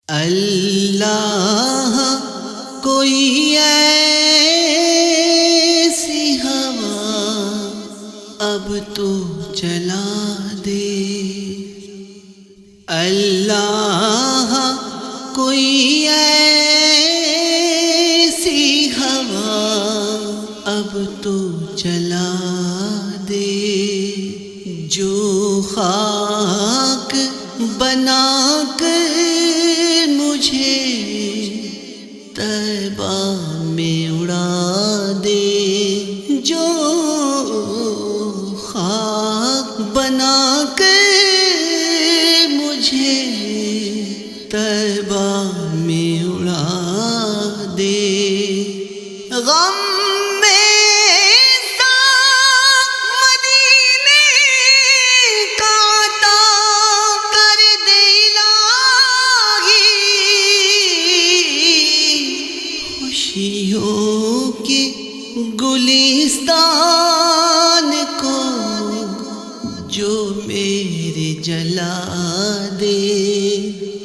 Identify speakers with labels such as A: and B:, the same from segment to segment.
A: اللہ کوئی ایسی ہوا اب تو چلا دے، اللہ کوئی ایسی ہوا اب تو چلا دے، جو خاک بنا کر مجھے طیبہ میں اڑا دے، جو خاک بنا کر مجھے طیبہ میں اڑا دے، غم خوشیوں کے گلستان کو جو میرے جلا دے،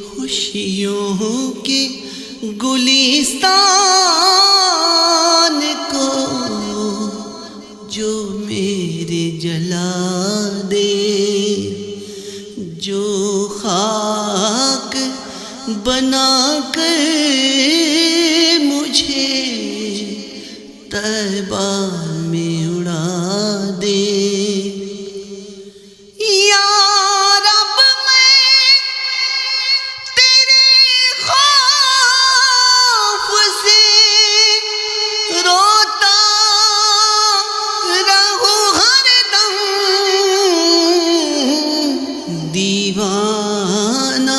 A: خوشیوں کے گلستان کو جو میرے جلا دے، جو خاک بنا کر مجھے طیبہ میں اڑا دے، یا رب میں تیرے خوف سے روتا رہوں ہر دم، دیوانہ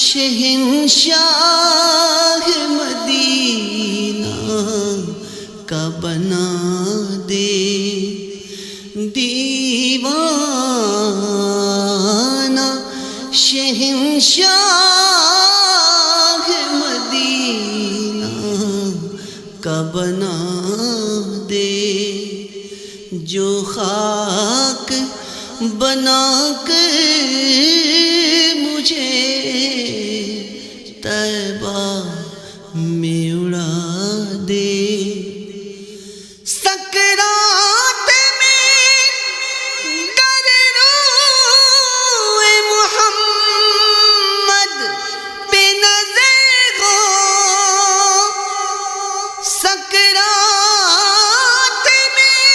A: شہنشاہ مدینہ کا بنا دے، دیوانہ شہنشاہ مدینہ کا بنا دے، جو خاک بنا کر مجھے طیبہ میں اڑا دے، سکرات میں در روئے محمد پہ نظر ہو، سکرات میں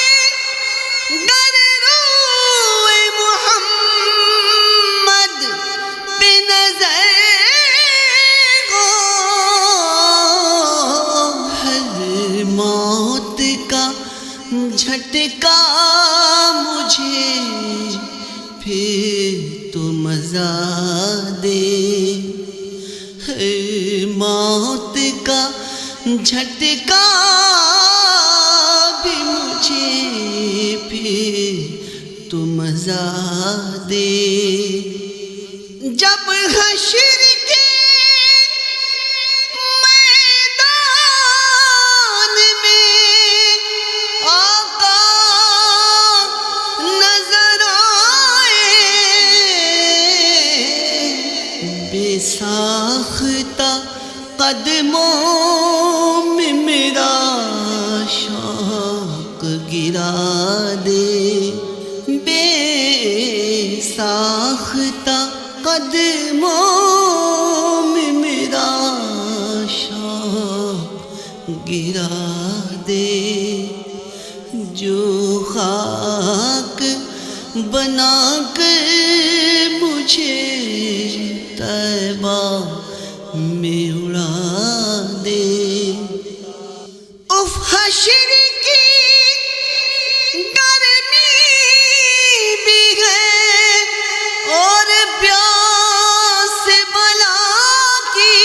A: در روئے محمد پہ نظر موت کا جھٹکا مجھے پھر تو مزہ دے، موت کا جھٹکا بھی مجھے پھر تو مزہ دے، جب حشر کے ساختہ قدموں میں میرا شوق گرا دے، بے ساختہ قدموں میں میرا شوق گرا دے، جو خاک بنا کر مجھے طیبہ میں اڑا دے، اف حشر کی گرمی بھی ہے اور پیاس بلا کی،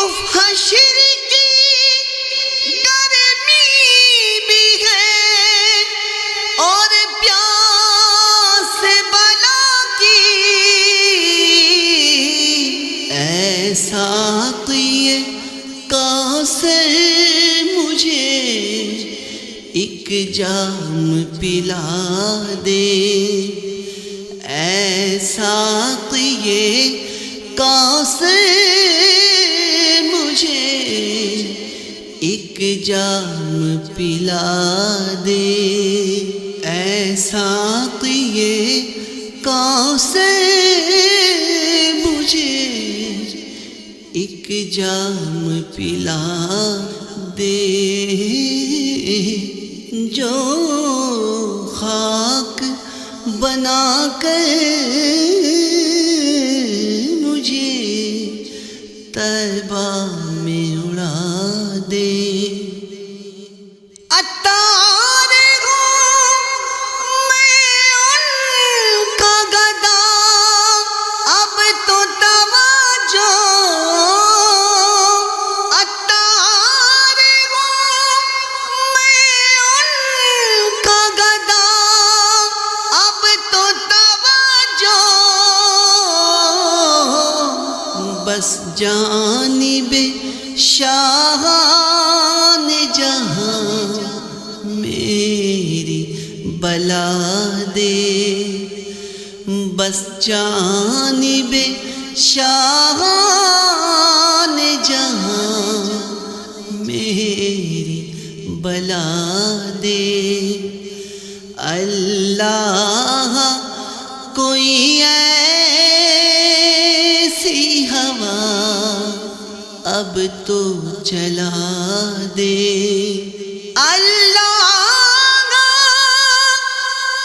A: اف حشر کی گرمی بھی ہے اور پیاس بلا کی، ساقی کوثر مجھے ایک جام پلا دے، اے ساقی کاسے مجھے ایک جام پلا دے، اے ساقیے کاسے مجھے ایک جام پلا دے، جو خاک بنا کر مجھے طیبہ میں اڑا دے۔ عطار ہوں میں ان کا گدا، اب تو توجہ، عطار ہوں میں ان کا گدا، اب تو توجہ، بس جانب شاہان جہاں میری بلا دے، بس جانب شاہان جہاں میری بلا دے۔ اللہ کوئی ایسی ہوا اب تو چلا دے، اللہ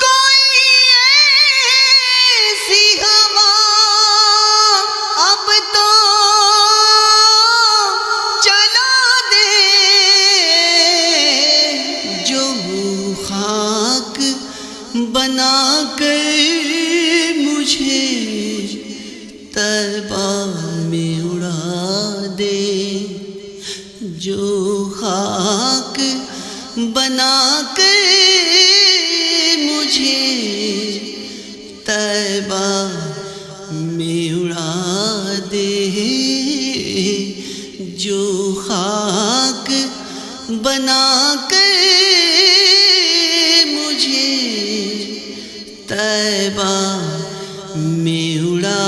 A: کوئی ایسی ہوا اب تو چلا دے، جو خاک بنا کر مجھے طیبہ میں اڑا دے، جو خاک بنا کر مجھے طیبہ میں اڑا دے، جو خاک بنا کر مجھے طیبہ میں اڑا